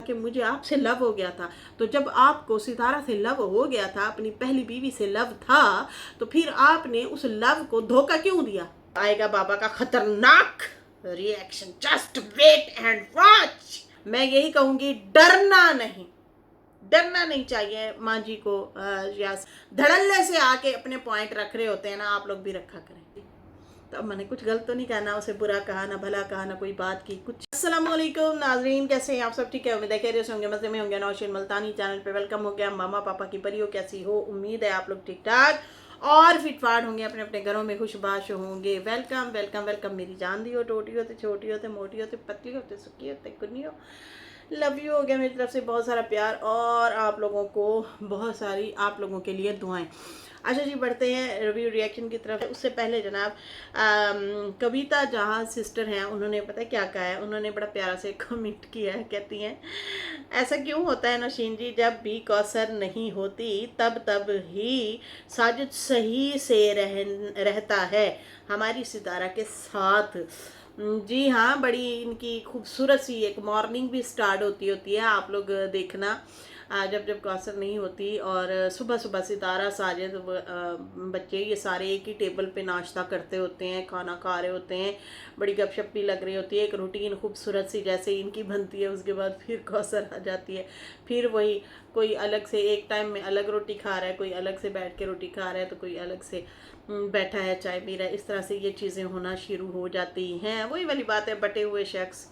कि मुझे आपसे लव हो गया था। तो जब आपको सितारा से लव हो गया था, अपनी पहली बीवी से लव था, तो फिर आपने उस लव को धोखा क्यों दिया? आएगा बाबा का खतरनाक reaction, just wait and watch. मैं यही कहूंगी, डरना नहीं, डरना नहीं चाहिए माँ जी को। या धड़ल्ले से आके अपने पॉइंट रख रहे होते हैं ना, आप लोग भी रखा करें। तो अब मैंने कुछ गलत तो नहीं कहा, ना उसे बुरा कहा, ना भला कहा, ना कोई बात की कुछ। अस्सलाम वालेकुम नाजरीन, कैसे हैं आप सब? ठीक है, उम्मीद है खैरियत से होंगे, मजे में होंगे। नौशीन मुल्तानी चैनल पे वेलकम हो गया। मामा पापा की परियों कैसी हो? उम्मीद है आप लोग ठीक ठाक और फिटफाट होंगे, अपने अपने घरों में खुशबाश होंगे। वेलकम वेलकम वेलकम मेरी जान दी हो, टोटी होते, छोटी होते, मोटी होते, पतली होते, सुखी होते, कुन्नी हो। लव यू हो गया मेरी तरफ से, बहुत सारा प्यार और आप लोगों को बहुत सारी, आप लोगों के लिए दुआएं। अच्छा जी, बढ़ते हैं रिव्यू रिएक्शन की तरफ। उससे पहले जनाब कविता जहाँ सिस्टर हैं, उन्होंने पता है क्या कहा है? उन्होंने बड़ा प्यारा से कमेंट किया है। कहती हैं, ऐसा क्यों होता है नौशीन जी, जब भी कौसर नहीं होती तब तब ही साजिद सही से रहता है हमारी सितारा के साथ। जी हाँ, बड़ी इनकी खूबसूरत सी एक मॉर्निंग भी स्टार्ट होती है। आप लोग देखना, जब जब कौसर नहीं होती और सुबह सुबह सितारा, साजिद, बच्चे ये सारे एक ही टेबल पे नाश्ता करते होते हैं, खाना खा रहे होते हैं, बड़ी गपशप भी लग रही होती है। एक रूटीन खूबसूरत सी जैसे इनकी बनती है। उसके बाद फिर कौसर आ जाती है, फिर वही कोई अलग से एक टाइम में अलग रोटी खा रहा है, कोई अलग से बैठ के रोटी खा रहा है, तो कोई अलग से बैठा है चाय पी रहा है। इस तरह से ये चीज़ें होना शुरू हो जाती हैं। वही वाली बात है, बटे हुए शख्स,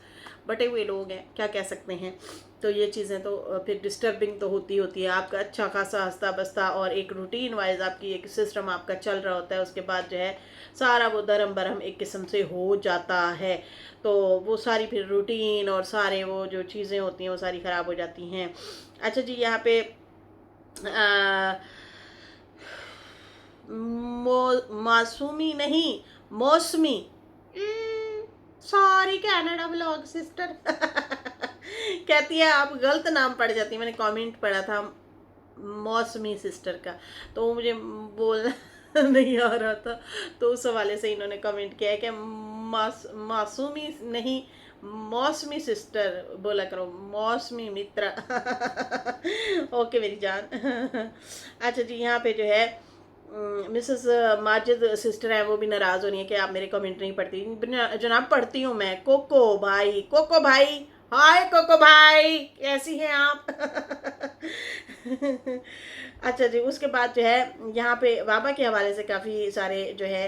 बटे हुए लोग हैं, क्या कह सकते हैं। तो ये चीज़ें तो फिर डिस्टर्बिंग तो होती है। आपका अच्छा खासा हंसता बसता और एक रूटीन वाइज आपकी एक सिस्टम आपका चल रहा होता है, उसके बाद जो है सारा वो दरम बरम एक किस्म से हो जाता है। तो वो सारी फिर रूटीन और सारे वो जो चीज़ें होती हैं वो सारी ख़राब हो जाती हैं। अच्छा जी, यहाँ पे मासूमी नहीं, मौसमी, सॉरी कनाडा ब्लॉग सिस्टर। कहती है आप गलत नाम पढ़ जाती है। मैंने कमेंट पढ़ा था मौसमी सिस्टर का, तो वो मुझे बोलना नहीं आ रहा था, तो उस हवाले से इन्होंने कमेंट किया है कि मासूमी नहीं, मौसमी सिस्टर बोला करो, मौसमी मित्रा। ओके मेरी जान। अच्छा जी, यहाँ पे जो है मिसेस माजिद सिस्टर है, वो भी नाराज़ हो रही है कि आप मेरे कमेंट नहीं पढ़ती। जनाब पढ़ती हूँ मैं। कोको भाई, कोको भाई, हाय कोको भाई, कैसी हैं आप? अच्छा जी, उसके बाद जो है यहाँ पे बाबा के हवाले से काफ़ी सारे जो है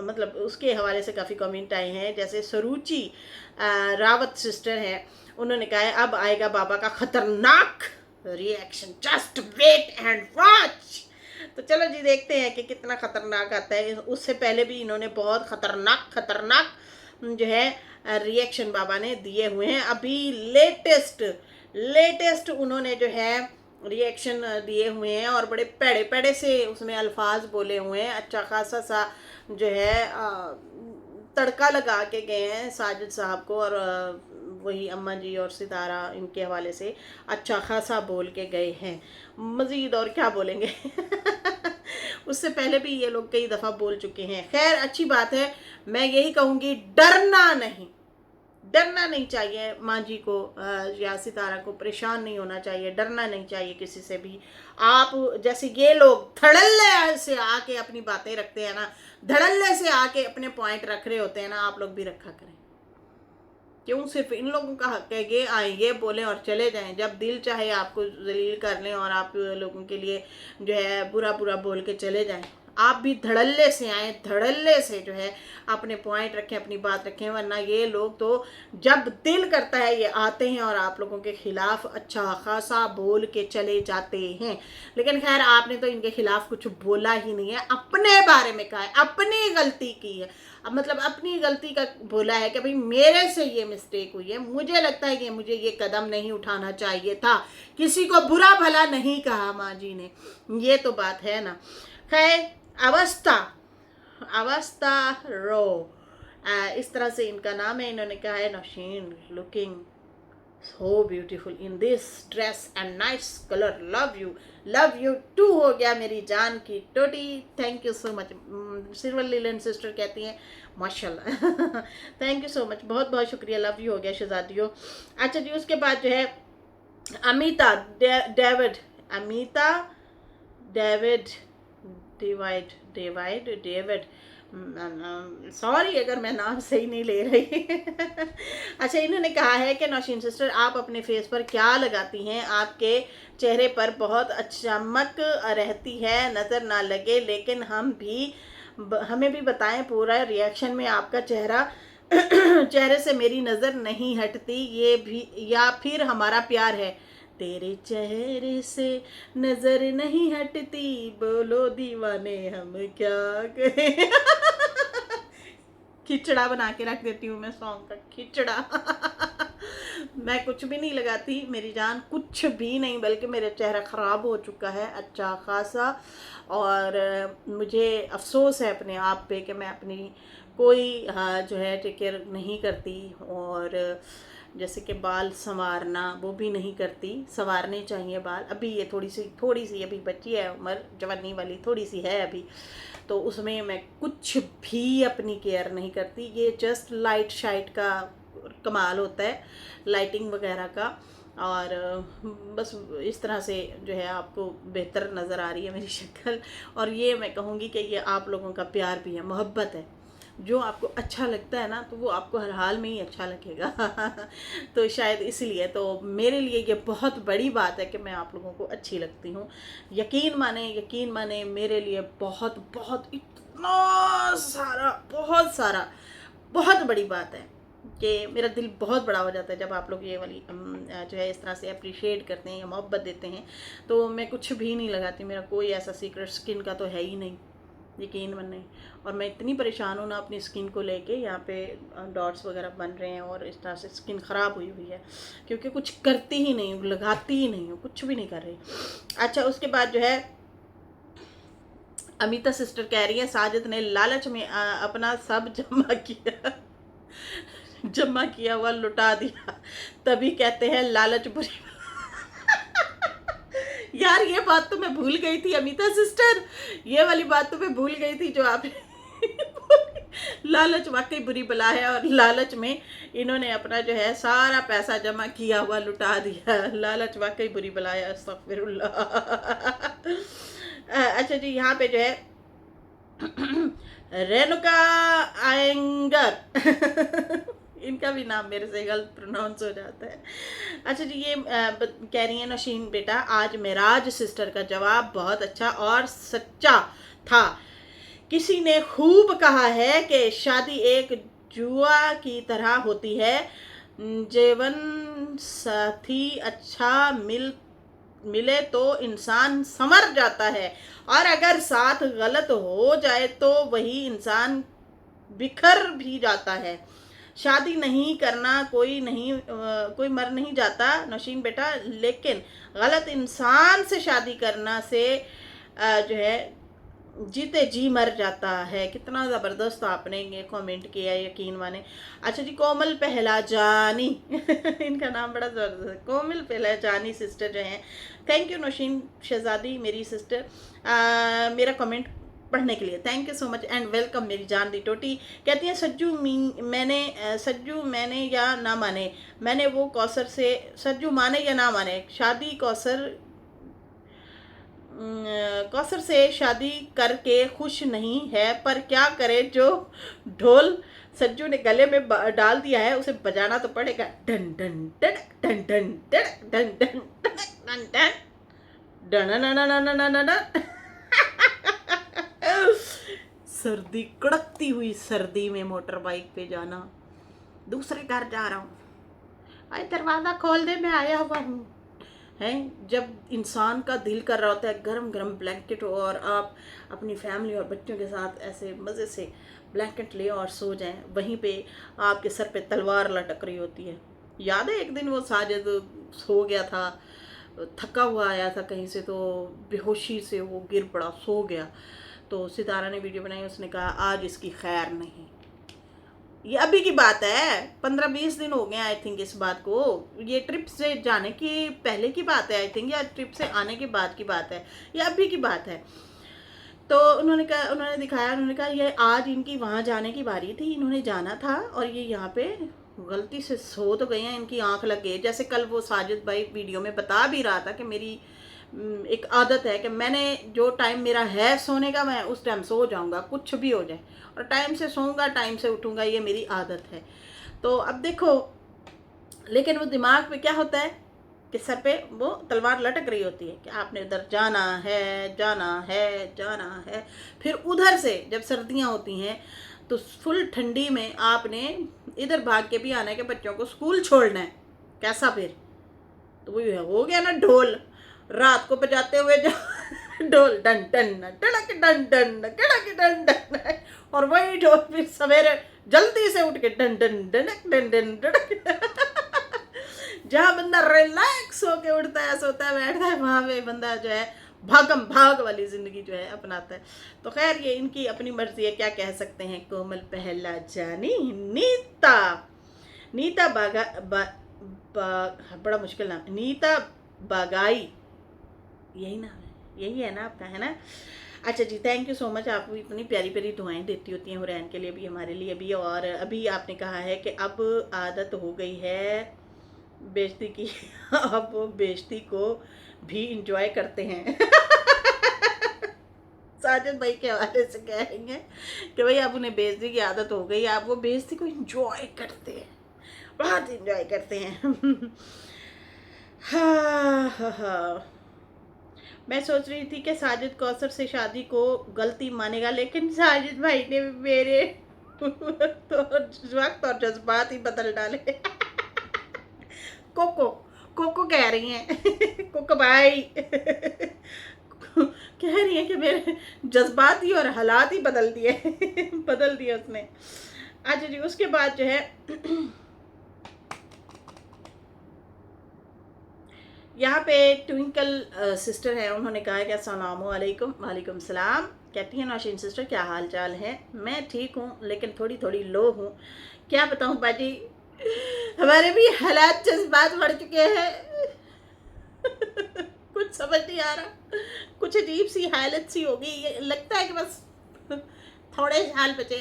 मतलब उसके हवाले से काफ़ी कमेंट आए हैं। जैसे सरूचि रावत सिस्टर हैं, उन्होंने कहा है अब आएगा बाबा का खतरनाक reaction, just wait and watch. तो चलो जी, देखते हैं कि कितना खतरनाक आता है। उससे पहले भी इन्होंने बहुत खतरनाक खतरनाक जो है रिएक्शन बाबा ने दिए हुए हैं। अभी लेटेस्ट उन्होंने जो है रिएक्शन दिए हुए हैं और बड़े पेड़े पेड़े से उसमें अल्फाज बोले हुए हैं। अच्छा खासा सा जो है तड़का लगा के गए हैं साजिद साहब को, और वही अम्मा जी और सितारा इनके हवाले से अच्छा खासा बोल के गए हैं। मज़ीद और क्या बोलेंगे। उससे पहले भी ये लोग कई दफ़ा बोल चुके हैं। खैर, अच्छी बात है। मैं यही कहूँगी, डरना नहीं, डरना नहीं चाहिए माँ जी को या सितारा को, परेशान नहीं होना चाहिए, डरना नहीं चाहिए किसी से भी। आप जैसे ये लोग धड़ल्ले से आके अपनी बातें रखते हैं ना, धड़ल्ले से आके अपने पॉइंट रख रहे होते हैं ना, आप लोग भी रखा करें। क्यों सिर्फ इन लोगों का हक है ये आए, ये बोलें और चले जाएं? जब दिल चाहे आपको जलील कर लें और आप लोगों के लिए जो है बुरा बुरा बोल के चले जाएं। आप भी धड़ल्ले से आए, धड़ल्ले से जो है अपने पॉइंट रखें, अपनी बात रखें, वरना ये लोग तो जब दिल करता है ये आते हैं और आप लोगों के खिलाफ अच्छा खासा बोल के चले जाते हैं। लेकिन खैर, आपने तो इनके खिलाफ कुछ बोला ही नहीं है, अपने बारे में कहा है, अपनी गलती की है। अब मतलब अपनी गलती का बोला है कि भाई मेरे से ये मिस्टेक हुई है, मुझे लगता है कि मुझे ये कदम नहीं उठाना चाहिए था। किसी को बुरा भला नहीं कहा माँ जी ने, ये तो बात है ना। खैर, अवस्था अवस्था रो, इस तरह से इनका नाम है। इन्होंने कहा है Nausheen looking so beautiful in this dress and nice colour, love you too हो गया मेरी जान की टोटी। Thank you so much. Silver लिलन सिस्टर कहती हैं माशाल्लाह। थैंक यू सो मच, बहुत बहुत शुक्रिया, लव यू हो गया शहजादियों। अच्छा जी, उसके बाद जो है Amita David, Amita David David, sorry अगर मैं नाम सही नहीं ले रही। अच्छा, इन्होंने कहा है कि नौशीन सिस्टर आप अपने फेस पर क्या लगाती हैं, आपके चेहरे पर बहुत चमक रहती है, नज़र ना लगे, लेकिन हमें भी बताएं पूरा रिएक्शन में आपका चेहरा चेहरे से मेरी नज़र नहीं हटती, ये भी या फिर हमारा प्यार है, तेरे चेहरे से नजर नहीं हटती, बोलो दीवाने हम क्या कहें। खिचड़ा बना के रख देती हूँ मैं, सॉन्ग का खिचड़ा। मैं कुछ भी नहीं लगाती मेरी जान, कुछ भी नहीं, बल्कि मेरा चेहरा ख़राब हो चुका है अच्छा खासा। और मुझे अफसोस है अपने आप पे कि मैं अपनी कोई जो है टेक केयर नहीं करती, और जैसे कि बाल संवारना वो भी नहीं करती, संवारने चाहिए बाल। अभी ये थोड़ी सी अभी बच्ची है उम्र, जवानी वाली थोड़ी सी है अभी, तो उसमें मैं कुछ भी अपनी केयर नहीं करती। ये जस्ट लाइट शाइट का कमाल होता है, लाइटिंग वगैरह का, और बस इस तरह से जो है आपको बेहतर नज़र आ रही है मेरी शक्ल। और ये मैं कहूँगी कि ये आप लोगों का प्यार भी है, मोहब्बत है, जो आपको अच्छा लगता है ना तो वो आपको हर हाल में ही अच्छा लगेगा। तो शायद इसलिए तो मेरे लिए ये बहुत बड़ी बात है कि मैं आप लोगों को अच्छी लगती हूँ। यकीन माने मेरे लिए बहुत बहुत इतना सारा बहुत बड़ी बात है कि मेरा दिल बहुत बड़ा हो जाता है जब आप लोग ये वाली जो है इस तरह से अप्रिशिएट करते हैं या मोहब्बत देते हैं। तो मैं कुछ भी नहीं लगाती, मेरा कोई ऐसा सीक्रेट स्किन का तो है ही नहीं, यकीन माने। और मैं इतनी परेशान हूँ ना अपनी स्किन को लेके, यहाँ पे डॉट्स वगैरह बन रहे हैं और इस तरह से स्किन ख़राब हुई है, क्योंकि कुछ करती ही नहीं हूँ, लगाती ही नहीं हूँ, कुछ भी नहीं कर रही। अच्छा, उसके बाद जो है अमिता सिस्टर कह रही है साजिद ने लालच में अपना सब जमा किया हुआ लुटा दिया, तभी कहते हैं लालच बुरी। यार ये बात तो मैं भूल गई थी अमिता सिस्टर, ये वाली बात तो मैं भूल गई थी जो आप लालच वाकई बुरी बला है, और लालच में इन्होंने अपना जो है सारा पैसा जमा किया हुआ लुटा दिया। लालच वाकई बुरी बला है, अस्तगफिरुल्लाह। अच्छा जी, यहाँ पे जो है रेणुका आयंगर इनका भी नाम मेरे से गलत प्रोनाउंस हो जाता है। अच्छा जी, ये कह रही है नौशीन बेटा आज मेराज सिस्टर का जवाब बहुत अच्छा और सच्चा था। किसी ने खूब कहा है कि शादी एक जुआ की तरह होती है, जीवन साथी अच्छा मिले तो इंसान संवर जाता है, और अगर साथ गलत हो जाए तो वही इंसान बिखर भी जाता है। शादी नहीं करना कोई मर नहीं जाता नौशीन बेटा, लेकिन गलत इंसान से शादी करना से जो है जीते जी मर जाता है। कितना ज़बरदस्त आपने ये कमेंट किया, यकीन माने। अच्छा जी, कोमल पहला जानी इनका नाम बड़ा ज़बरदस्त है, कोमल पहला जानी सिस्टर जो हैं, थैंक यू नौशीन शहजादी मेरी सिस्टर, मेरा कमेंट पढ़ने के लिए thank you so much and welcome मेरी जान दी टोटी। कहती हैं सज्जू मैंने या ना माने, मैंने वो कौसर से सज्जू माने या ना माने, शादी कौसर से शादी करके खुश नहीं है, पर क्या करे जो ढोल सज्जू ने गले में डाल दिया है उसे बजाना तो पड़ेगा। Done done done done done done done done done done done. सर्दी, कड़कती हुई सर्दी में मोटर बाइक पे जाना, दूसरे घर जा रहा हूँ, अरे दरवाज़ा खोल दे मैं आया हुआ हूँ, हैं। जब इंसान का दिल कर रहा होता है गरम गरम ब्लैंकेट हो और आप अपनी फैमिली और बच्चों के साथ ऐसे मज़े से ब्लैंकेट ले और सो जाएं, वहीं पे आपके सर पे तलवार लटक रही होती है। याद है एक दिन वो साजिद सो गया था, थका हुआ आया था कहीं से, तो बेहोशी से वो गिर पड़ा, सो गया। तो सितारा ने वीडियो बनाई, उसने कहा आज इसकी खैर नहीं, ये अभी की बात है, 15-20 दिन हो गए आई थिंक इस बात को। ये ट्रिप से जाने की पहले की बात है आई थिंक, या ट्रिप से आने के बाद की बात है, ये अभी की बात है। तो उन्होंने कहा, उन्होंने दिखाया, उन्होंने कहा ये आज इनकी वहाँ जाने की बारी थी, इन्होंने जाना था और ये यहाँ पे गलती से सो तो गए हैं, इनकी आंख लग गई। जैसे कल वो साजिद भाई वीडियो में बता भी रहा था कि मेरी एक आदत है कि मैंने जो टाइम मेरा है सोने का, मैं उस टाइम सो जाऊंगा कुछ भी हो जाए, और टाइम से सोऊंगा टाइम से उठूंगा, ये मेरी आदत है। तो अब देखो, लेकिन वो दिमाग पे क्या होता है कि सर पे वो तलवार लटक रही होती है कि आपने उधर जाना है, जाना है, जाना है। फिर उधर से जब सर्दियाँ होती हैं तो फुल ठंडी में आपने इधर भाग के भी आना है कि बच्चों को स्कूल छोड़ना है। कैसा फिर? तो वो हो गया ना ढोल, रात को बजाते हुए जो ढोल डन डन टड़क डन डन टड़क डन डन, और वही ढोल फिर सवेरे जल्दी से उठ के डन डन डनक डन डन टड़क। जहाँ बंदा रिलैक्स होके उठता है, सोता है, बैठता है, वहाँ पे बंदा जो है भागम भाग वाली जिंदगी जो है अपनाता है। तो खैर ये इनकी अपनी मर्जी है, क्या कह सकते हैं। कोमल पहला जानी नीता, नीता बागा बड़ा मुश्किल नाम, नीता बागाई, यही नाम है, यही है ना आपका, है ना? अच्छा जी, थैंक यू सो मच। आप इतनी प्यारी प्यारी दुआएं देती होती हैं हुरैन के लिए भी, हमारे लिए भी। और अभी आपने कहा है कि अब आदत हो गई है बेइज्जती की। अब वो बेइज्जती को भी इंजॉय करते हैं। साजिद भाई के हवाले से कहेंगे कि भाई अब उन्हें बेइज्जती की आदत हो गई, आप वो बेइज्जती को इंजॉय करते हैं, बहुत इंजॉय करते हैं। हाँ हाँ हाँ। मैं सोच रही थी कि साजिद कौसर से शादी को गलती मानेगा, लेकिन साजिद भाई ने मेरे तो वक्त और जज्बात ही बदल डाले। कोको कोको कह रही हैं। कोको भाई कह रही हैं कि मेरे जज्बात ही और हालात ही बदल दिए। बदल दिए उसने। अच्छा जी, उसके बाद जो है यहाँ पे ट्विंकल सिस्टर है, उन्होंने कहा है कि अस्सलाम वालेकुम। वालेकुम सलाम। कहती हैं नौशीन सिस्टर क्या हाल चाल है? मैं ठीक हूँ लेकिन थोड़ी थोड़ी लो हूँ। क्या बताऊँ बाजी, हमारे भी हालात जज्बात बढ़ चुके हैं। कुछ समझ नहीं आ रहा, कुछ अजीब सी हालत सी हो गई, ये लगता है कि बस थोड़े साल बचे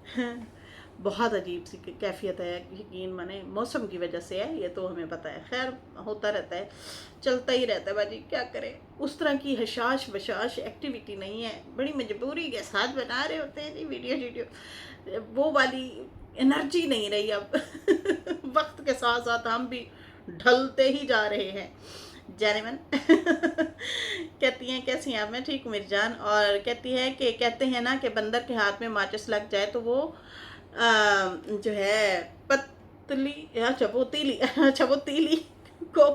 हैं। बहुत अजीब सी कैफियत है, यकीन माने मौसम की वजह से है, ये तो हमें पता है। खैर होता रहता है, चलता ही रहता है बाजी, क्या करें। उस तरह की हशाश बशाश एक्टिविटी नहीं है, बड़ी मजबूरी के साथ बना रहे होते हैं जी वीडियो, वो वाली एनर्जी नहीं रही अब। वक्त के साथ साथ हम भी ढलते ही जा रहे हैं जैनमन। कहती हैं कैसी हैं आप? मैं ठीक हूँ मेरी जान। और कहती है कि कहते हैं ना कि बंदर के हाथ में माचिस लग जाए तो वो जो है पतली, अच्छा वो तीली, अच्छा वो तीली को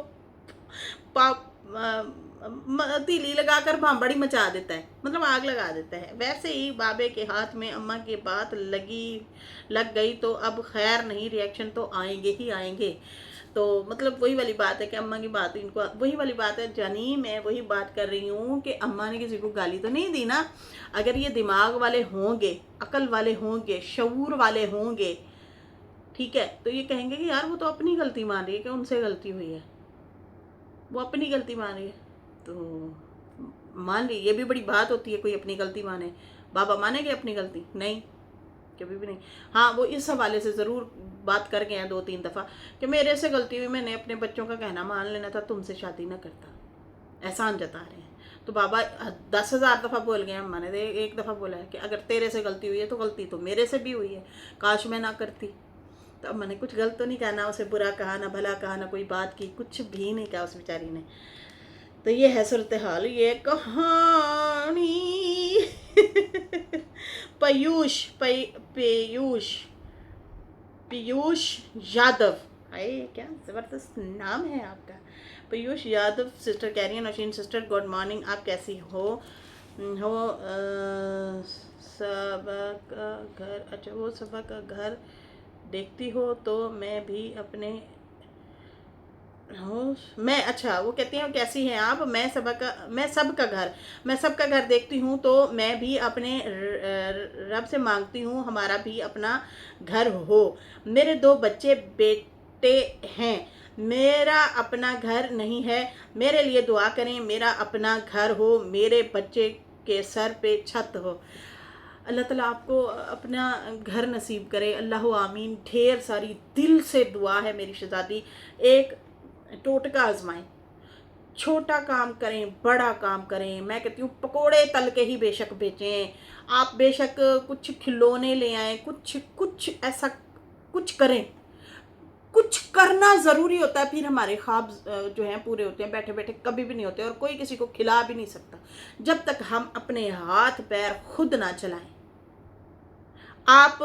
तीली लगाकर भांबड़ी मचा देता है, मतलब आग लगा देता है। वैसे ही बाबे के हाथ में अम्मा की बात लग गई तो अब खैर नहीं, रिएक्शन तो आएंगे ही आएंगे। तो मतलब वही वाली बात है कि अम्मा की बात इनको, वही वाली बात है जानी, मैं वही बात कर रही हूँ कि अम्मा ने किसी को गाली तो नहीं दी ना। अगर ये दिमाग वाले होंगे, अकल वाले होंगे, शऊर वाले होंगे, ठीक है, तो ये कहेंगे कि यार वो तो अपनी गलती मान रही है कि उनसे गलती हुई है, वो अपनी गलती मान रही है तो मान ली। ये भी बड़ी बात होती है कोई अपनी गलती माने। बाबा मानेंगे अपनी गलती? नहीं, कभी भी नहीं। हाँ, वो इस हवाले से ज़रूर बात कर गए हैं 2-3 दफ़ा कि मेरे से गलती हुई, मैंने अपने बच्चों का कहना मान लेना था, तुमसे शादी ना करता, एहसान जता रहे हैं। तो बाबा 10,000 दफ़ा बोल गए, अम्मा ने एक दफ़ा बोला है कि अगर तेरे से गलती हुई है तो गलती तो मेरे से भी हुई है, काश मैं ना करती। तो अम्मा ने कुछ गलत तो नहीं कहा, ना उसे बुरा कहा, ना भला कहा, ना कोई बात की, कुछ भी नहीं कहा उस बेचारी ने। तो ये है सूरत हाल, ये कहानी। पीयूष पीयूष पीयूष यादव, आए क्या ज़बरदस्त नाम है आपका, पीयूष यादव। सिस्टर कह रही है नौशीन सिस्टर गुड मॉर्निंग, आप कैसी हो? सबा का घर, अच्छा वो सबा का घर देखती हो तो मैं भी अपने मैं अच्छा वो कहती हैं कैसी हैं आप, मैं सबका घर देखती हूँ, तो मैं भी अपने रब से मांगती हूँ हमारा भी अपना घर हो। मेरे 2 बच्चे बेटे हैं, मेरा अपना घर नहीं है, मेरे लिए दुआ करें मेरा अपना घर हो, मेरे बच्चे के सर पे छत हो। अल्लाह ताला आपको अपना घर नसीब करे, अल्लाह आमीन। ढेर सारी दिल से दुआ है मेरी शहजादी, एक टोटका आजमाएं, छोटा काम करें बड़ा काम करें। मैं कहती हूँ पकोड़े तल के ही बेशक बेचें, आप बेशक कुछ खिलौने ले आएं, कुछ कुछ ऐसा कुछ करें, कुछ करना ज़रूरी होता है, फिर हमारे ख्वाब जो हैं पूरे होते हैं, बैठे बैठे कभी भी नहीं होते, और कोई किसी को खिला भी नहीं सकता जब तक हम अपने हाथ पैर खुद ना चलाएं। आप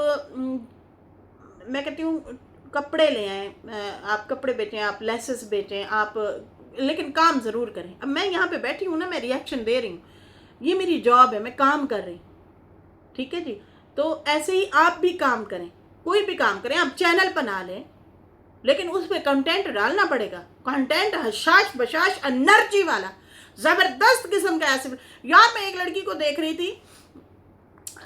मैं कहती हूँ कपड़े ले आएँ, आप कपड़े बेचें, आप लेसेस बेचें, आप लेकिन काम ज़रूर करें। अब मैं यहाँ पे बैठी हूँ ना, मैं रिएक्शन दे रही हूँ, ये मेरी जॉब है, मैं काम कर रही हूँ, ठीक है जी। तो ऐसे ही आप भी काम करें, कोई भी काम करें, आप चैनल बना लें, लेकिन उस पर कंटेंट डालना पड़ेगा, कंटेंट हशाश बशाश एनर्जी वाला ज़बरदस्त किस्म का। ऐसे यार मैं एक लड़की को देख रही थी,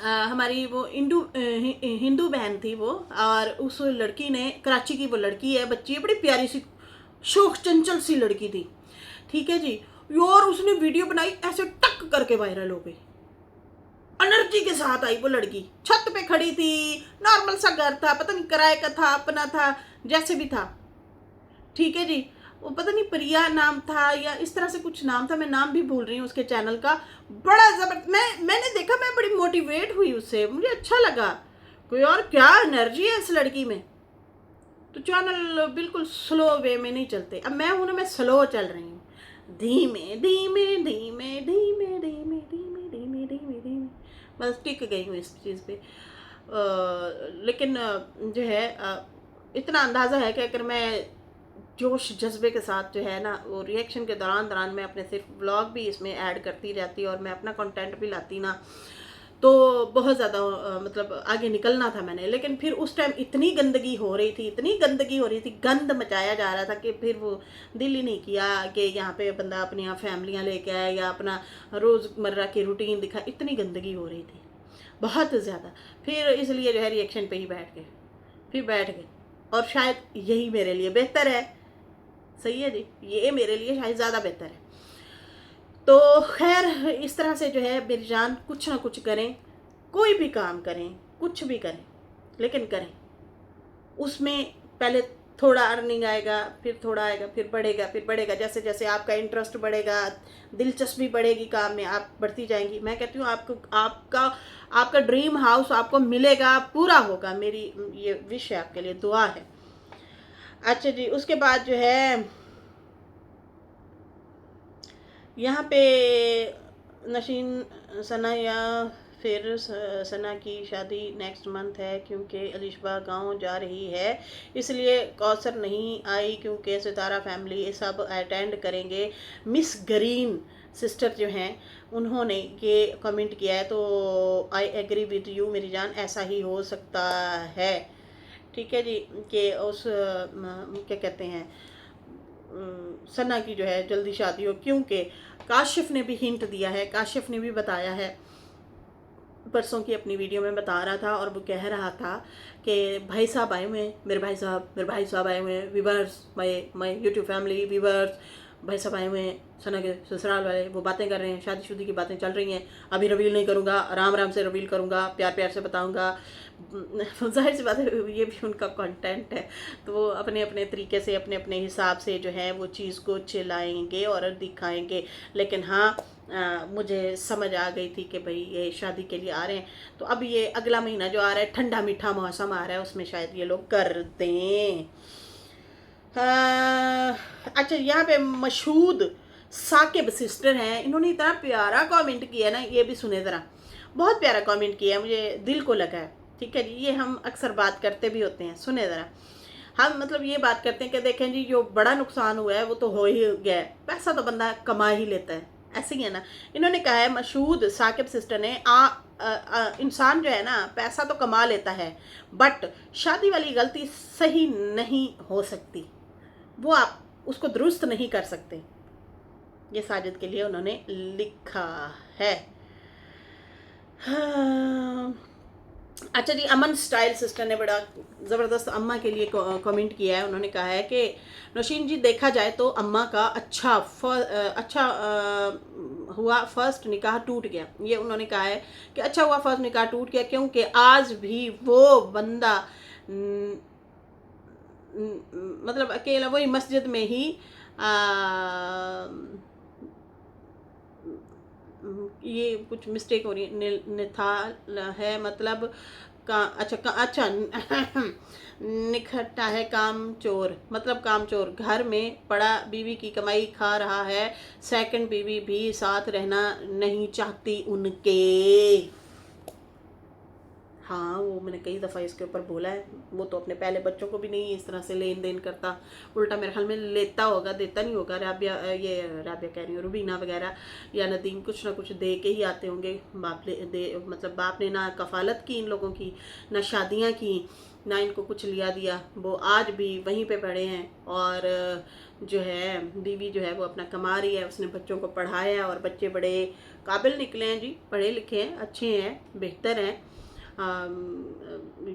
हमारी वो हिंदू बहन थी वो, और उस लड़की ने, कराची की वो लड़की है, बच्ची है, बड़ी प्यारी सी शोख चंचल सी लड़की थी, ठीक है जी। यार उसने वीडियो बनाई, ऐसे टक करके वायरल हो गई, एनर्जी के साथ आई वो लड़की, छत पे खड़ी थी, नॉर्मल सा घर था, पता नहीं किराए का था अपना था, जैसे भी था, ठीक है जी। वो पता नहीं प्रिया नाम था या इस तरह से कुछ नाम था, मैं नाम भी भूल रही हूँ उसके चैनल का। बड़ा जबरदस्त, मैंने देखा, मैं बड़ी मोटिवेट हुई उससे, मुझे अच्छा लगा कोई, और क्या एनर्जी है इस लड़की में। तो चैनल बिल्कुल स्लो वे में नहीं चलते, अब मैं हूँ ना, मैं स्लो चल रही हूँ, धीमे धीमे धीमे धीमे धीमे धीमे धीमे धीमे धीमे, बस टिक गई हूँ इस चीज़ पे। लेकिन जो है इतना अंदाज़ा है कि अगर मैं जोश जज्बे के साथ जो है ना, वो रिएक्शन के दौरान दौरान मैं अपने सिर्फ व्लॉग भी इसमें ऐड करती रहती और मैं अपना कंटेंट भी लाती ना, तो बहुत ज़्यादा मतलब आगे निकलना था मैंने। लेकिन फिर उस टाइम इतनी गंदगी हो रही थी, इतनी गंदगी हो रही थी, गंद मचाया जा रहा था कि फिर वो दिल ही नहीं किया कि यहाँ पे बंदा अपनी यहाँ फैमिलियाँ लेके आए या अपना रोज़मर्रा की रूटीन दिखा। इतनी गंदगी हो रही थी बहुत ज़्यादा, फिर इसलिए जो है रिएक्शन पे ही बैठ गए, और शायद यही मेरे लिए बेहतर है। सही है जी, ये मेरे लिए शायद ज़्यादा बेहतर है। तो खैर इस तरह से जो है मेरी जान, कुछ ना कुछ करें, कोई भी काम करें, कुछ भी करें, लेकिन करें, उसमें पहले थोड़ा अर्निंग आएगा, फिर थोड़ा आएगा, फिर बढ़ेगा, फिर बढ़ेगा, जैसे जैसे आपका इंटरेस्ट बढ़ेगा, दिलचस्पी बढ़ेगी काम में, आप बढ़ती जाएंगी। मैं कहती हूँ आपको, आपका ड्रीम हाउस आपको मिलेगा, पूरा होगा, मेरी ये विश है आपके लिए, दुआ है। अच्छा जी, उसके बाद जो है यहाँ पे नशीन सना या फिर सना की शादी नेक्स्ट मंथ है, क्योंकि अलिशबा गांव जा रही है, इसलिए कौसर नहीं आई, क्योंकि सितारा फैमिली सब अटेंड करेंगे। मिस ग्रीन सिस्टर जो हैं उन्होंने ये कमेंट किया है, तो आई एग्री विद यू मेरी जान, ऐसा ही हो सकता है, ठीक है जी। कि उस क्या कहते हैं, सना की जो है जल्दी शादी हो, क्योंकि काशिफ ने भी हिंट दिया है, काशिफ ने भी बताया है, परसों की अपनी वीडियो में बता रहा था, और वो कह रहा था कि भाई साहब आए हुए हैं, मेरे भाई साहब आए हुए हैं, viewers, my YouTube family viewers, भाई साहब आए हुए हैं, सना के ससुराल वाले, वो बातें कर रहे हैं, शादीशुदी की बातें चल रही हैं, अभी रिवील नहीं करूँगा, आराम आराम से रिवील करूँगा, प्यार प्यार से बताऊँगा। जाहिर सी बात है, ये भी उनका कंटेंट है, तो वो अपने अपने तरीके से, अपने अपने हिसाब से जो है वो चीज़ को चलाएंगे और दिखाएंगे। लेकिन हाँ, मुझे समझ आ गई थी कि भाई ये शादी के लिए आ रहे हैं, तो अब ये अगला महीना जो आ रहा है, ठंडा मीठा मौसम आ रहा है, उसमें शायद ये लोग कर दें। अच्छा, यहाँ पे मशहूद साकिब सिस्टर हैं, इन्होंने इतना प्यारा कमेंट किया ना, ये भी सुने ज़रा, बहुत प्यारा कमेंट किया, मुझे दिल को लगा है, ठीक है जी। ये हम अक्सर बात करते भी होते हैं, सुने ज़रा। हम मतलब ये बात करते हैं कि देखें जी, जो बड़ा नुकसान हुआ है वो तो हो ही गया है, पैसा तो बंदा कमा ही लेता है, ऐसे ही है ना। इन्होंने कहा है, मशहूद साकिब सिस्टर ने, इंसान जो है ना पैसा तो कमा लेता है, बट शादी वाली गलती सही नहीं हो सकती, वो आप उसको दुरुस्त नहीं कर सकते। ये साजिद के लिए उन्होंने लिखा है। हाँ। अच्छा जी, अमन स्टाइल सिस्टर ने बड़ा ज़बरदस्त अम्मा के लिए कमेंट किया है। उन्होंने कहा है कि नौशीन जी, देखा जाए तो अम्मा का अच्छा हुआ फर्स्ट निकाह टूट गया। ये उन्होंने कहा है कि अच्छा हुआ फर्स्ट निकाह टूट गया, क्योंकि आज भी वो बंदा मतलब अकेला वही मस्जिद में ही ये कुछ मिस्टेक हो रही है, निथाल है मतलब अच्छा निखट्टा है काम चोर, मतलब काम चोर। घर में पड़ा बीवी की कमाई खा रहा है, सेकंड बीवी भी साथ रहना नहीं चाहती उनके। हाँ, वो मैंने कई दफ़ा इसके ऊपर बोला है। वो तो अपने पहले बच्चों को भी नहीं इस तरह से लेन देन करता, उल्टा मेरे ख्याल में लेता होगा, देता नहीं होगा। राबिया कह रही हूँ, रुबीना वगैरह या नदीम कुछ ना कुछ दे के ही आते होंगे। मतलब बाप ने ना कफ़ालत की इन लोगों की, ना शादियाँ की, ना इनको कुछ लिया दिया। वो आज भी वहीं पे पड़े हैं और जो है बीवी जो है वो अपना कमा रही है, उसने बच्चों को पढ़ाया और बच्चे बड़े काबिल निकले हैं जी, पढ़े लिखे हैं, अच्छे हैं, बेहतर हैं।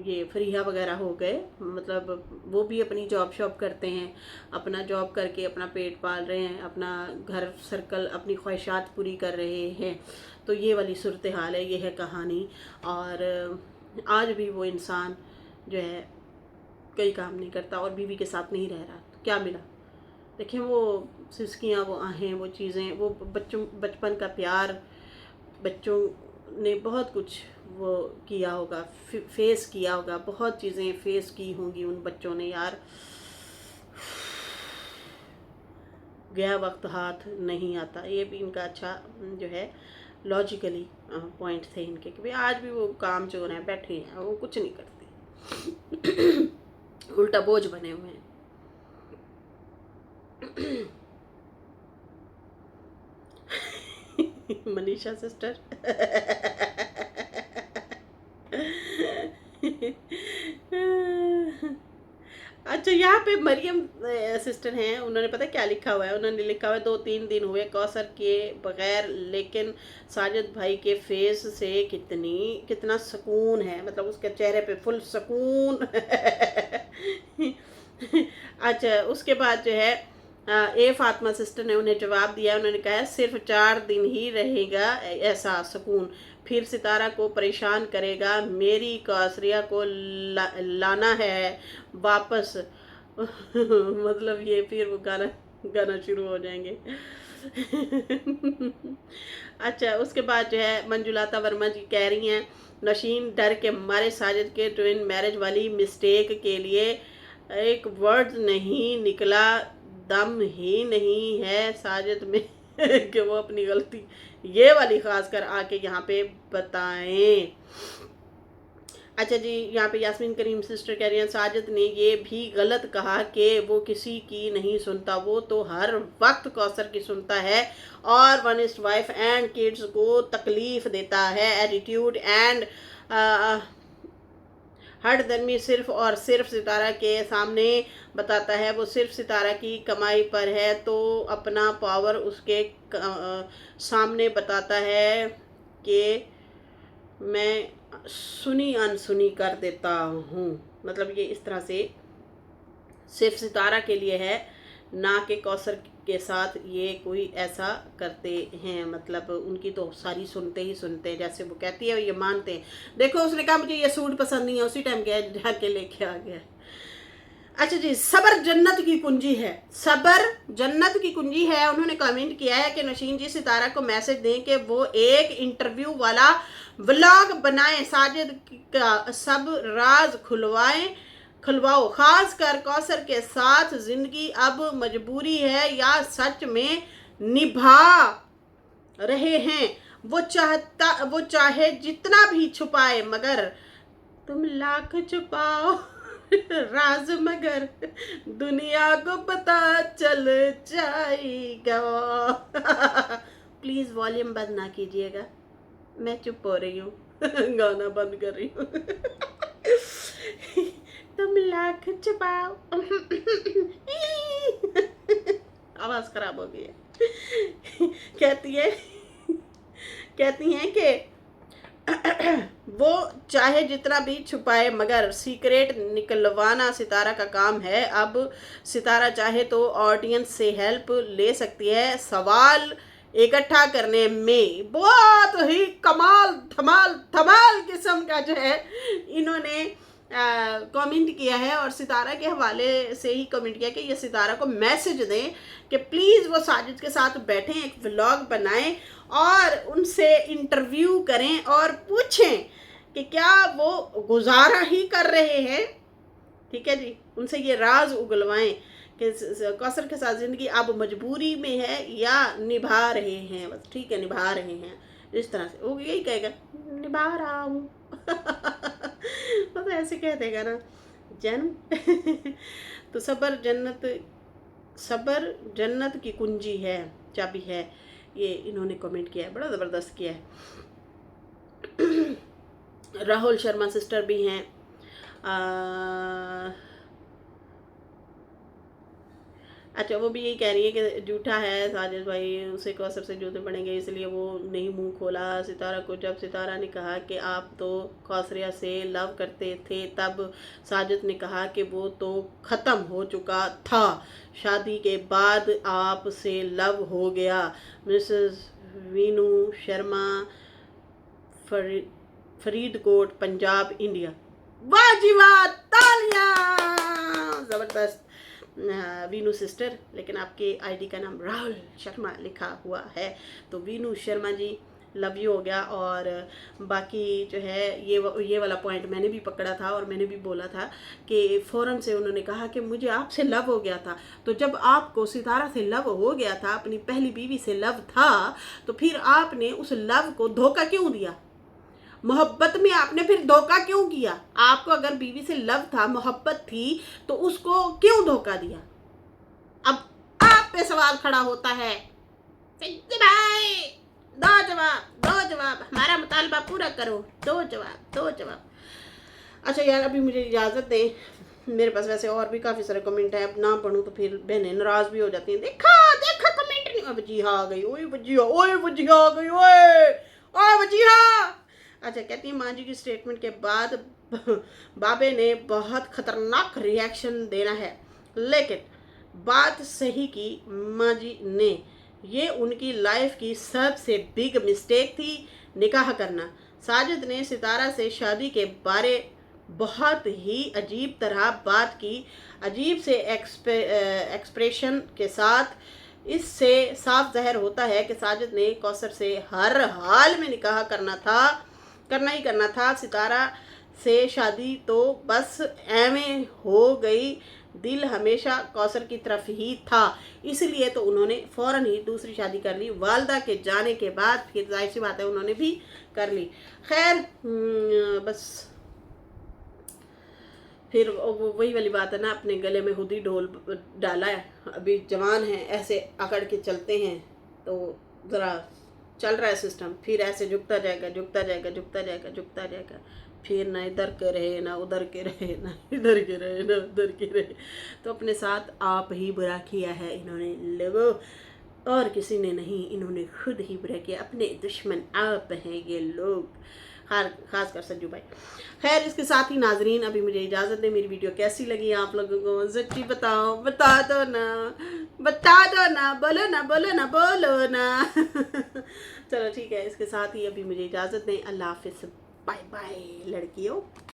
ये फरीहा वगैरह हो गए, मतलब वो भी अपनी जॉब शॉप करते हैं, अपना जॉब करके अपना पेट पाल रहे हैं, अपना घर सर्कल, अपनी ख्वाहिशात पूरी कर रहे हैं। तो ये वाली सूरत हाल है, ये है कहानी। और आज भी वो इंसान जो है कोई काम नहीं करता और बीवी के साथ नहीं रह रहा। तो क्या मिला? देखिए, वो सिसकियाँ, वो आहें, वो चीज़ें, वो बचपन का प्यार, बच्चों ने बहुत कुछ वो किया होगा, फेस किया होगा, बहुत चीज़ें फेस की होंगी उन बच्चों ने यार। गया वक्त हाथ नहीं आता, ये भी इनका अच्छा जो है लॉजिकली पॉइंट थे इनके कि भाई आज भी वो काम चोर हैं, बैठे हैं, वो कुछ नहीं करते उल्टा बोझ बने हुए हैं। मनीषा सिस्टर अच्छा, यहाँ पे मरियम सिस्टर हैं, उन्होंने पता क्या लिखा हुआ है? उन्होंने लिखा हुआ है 2-3 दिन हुए कौसर के बगैर, लेकिन साजिद भाई के फेस से कितना सुकून है, मतलब उसके चेहरे पे फुल सुकून। अच्छा, उसके बाद जो है ए फातिमा सिस्टर ने उन्हें जवाब दिया। उन्होंने कहा सिर्फ 4 दिन ही रहेगा ऐसा सुकून, फिर सितारा को परेशान करेगा। मेरी कासरिया को लाना है वापस। मतलब ये फिर वो गाना शुरू हो जाएंगे। अच्छा, उसके बाद जो है मंजुलाता वर्मा जी कह रही हैं, नशीन डर के मारे साजिद के ट्विन मैरिज वाली मिस्टेक के लिए एक वर्ड नहीं निकला, दम ही नहीं है साजिद में कि वो अपनी गलती ये वाली खासकर आके यहाँ पे बताएं। अच्छा जी, यहाँ पे यास्मीन करीम सिस्टर कह रही हैं, साजिद ने ये भी गलत कहा कि वो किसी की नहीं सुनता, वो तो हर वक्त कौसर की सुनता है और one is wife and kids को तकलीफ देता है। एटीट्यूड एंड हठधर्मी सिर्फ और सिर्फ सितारा के सामने बताता है, वो सिर्फ सितारा की कमाई पर है तो अपना पावर उसके सामने बताता है कि मैं सुनी अनसुनी कर देता हूँ। मतलब ये इस तरह से सिर्फ सितारा के लिए है, ना कि कौसर के साथ ये कोई ऐसा करते हैं। मतलब उनकी तो सारी सुनते ही सुनते हैं, जैसे वो कहती है ये मानते हैं। देखो, उसने कहा मुझे ये सूट पसंद नहीं है, उसी टाइम गया जाके लेके आ गया। अच्छा जी, सबर जन्नत की कुंजी है, सबर जन्नत की कुंजी है। उन्होंने कमेंट किया है कि नशीन जी सितारा को मैसेज दें कि वो एक इंटरव्यू वाला व्लॉग बनाएं, साजिद का सब राज खुलवाओ, खास कर कौसर के साथ जिंदगी अब मजबूरी है या सच में निभा रहे हैं। वो चाहे जितना भी छुपाए, मगर तुम लाख छुपाओ राज, मगर दुनिया को पता चल जाएगा। प्लीज वॉल्यूम बंद ना कीजिएगा, मैं चुप हो रही हूँ। गाना बंद कर रही हूँ। तुम लाख छुपाओ। आवाज़ ख़राब हो गई है। कहती हैं कि वो चाहे जितना भी छुपाए मगर सीक्रेट निकलवाना सितारा का काम है। अब सितारा चाहे तो ऑडियंस से हेल्प ले सकती है सवाल इकट्ठा करने में। बहुत ही कमाल धमाल धमाल किस्म का जो है इन्होंने कमेंट किया है और सितारा के हवाले से ही कमेंट किया कि ये सितारा को मैसेज दें कि प्लीज़ वो साजिद के साथ बैठें, एक व्लॉग बनाएं और उनसे इंटरव्यू करें और पूछें कि क्या वो गुजारा ही कर रहे हैं। ठीक है जी, उनसे ये राज उगलवाएं कि कौसर के साथ ज़िंदगी अब मजबूरी में है या निभा रहे हैं। बस ठीक है, निभा रहे हैं, इस तरह से वो यही कहेगा निभा रहा हूँ। तो ऐसे कह देगा ना जन्म। तो सबर जन्नत की कुंजी है, चाबी है, ये इन्होंने कमेंट किया है, बड़ा ज़बरदस्त किया है। राहुल शर्मा सिस्टर भी हैं। अच्छा, वो भी यही कह रही है कि झूठा है साजिद भाई, उसे कौसर से जूते पड़ेंगे इसलिए वो नहीं मुंह खोला सितारा को। जब सितारा ने कहा कि आप तो कौसरिया से लव करते थे तब साजिद ने कहा कि वो तो ख़त्म हो चुका था, शादी के बाद आपसे लव हो गया। Mrs Veenu Sharma, Faridkot, Punjab, India. वाह जी वाह, तालियां, ज़बरदस्त वीनू सिस्टर। लेकिन आपके आईडी का नाम राहुल शर्मा लिखा हुआ है, तो वीनू शर्मा जी लव यू हो गया। और बाकी जो है ये वाला पॉइंट मैंने भी पकड़ा था और मैंने भी बोला था कि फ़ौरन से उन्होंने कहा कि मुझे आपसे लव हो गया था। तो जब आपको सितारा से लव हो गया था, अपनी पहली बीवी से लव था, तो फिर आपने उस लव को धोखा क्यों दिया? मोहब्बत में आपने फिर धोखा क्यों किया? आपको अगर बीवी से लव था, मोहब्बत थी, तो उसको क्यों धोखा दिया? अब आप पे सवाल खड़ा होता है। भाई दो जवाब, हमारा मुतालबा पूरा करो, दो जवाब। अच्छा यार, अभी मुझे इजाज़त दें, मेरे पास वैसे और भी काफ़ी सारे कमेंट हैं, अब ना पढ़ूँ तो फिर बहनें नाराज़ भी हो जाती हैं। देखा कमेंट नहीं, अब जी हाँ आ गई, ओए वजिया आ गई, ओए वजिया। अच्छा, कहती है माँ जी की स्टेटमेंट के बाद बाबे ने बहुत ख़तरनाक रिएक्शन देना है, लेकिन बात सही की माँ जी ने। ये उनकी लाइफ की सबसे बिग मिस्टेक थी, निकाह करना। साजिद ने सितारा से शादी के बारे बहुत ही अजीब तरह बात की, अजीब से एक्सप्रेशन के साथ। इससे साफ ज़ाहिर होता है कि साजिद ने कौसर से हर हाल में निकाह करना ही था। सितारा से शादी तो बस एवें हो गई, दिल हमेशा कौसर की तरफ ही था, इसलिए तो उन्होंने फ़ौरन ही दूसरी शादी कर ली। वालदा के जाने के बाद फिर जाहिर सी बात है उन्होंने भी कर ली। खैर बस फिर वही वाली बात है ना, अपने गले में खुद ही ढोल डाला है। अभी जवान हैं, ऐसे अकड़ के चलते हैं तो ज़रा चल रहा है सिस्टम, फिर ऐसे झुकता जाएगा, फिर ना इधर के रहे ना उधर के रहे, ना इधर के रहे ना उधर के रहे। तो अपने साथ आप ही बुरा किया है इन्होंने लोगों, और किसी ने नहीं, इन्होंने खुद ही बुरा किया। अपने दुश्मन आप हैं ये लोग, खास कर सज्जू भाई। खैर, इसके साथ ही नाजरीन अभी मुझे इजाज़त दें। मेरी वीडियो कैसी लगी आप लोगों को सच्ची बताओ, बता दो ना, बोलो ना। चलो ठीक है, इसके साथ ही अभी मुझे इजाज़त दें। अल्लाह हाफिज़, बाय बाय लड़कियों।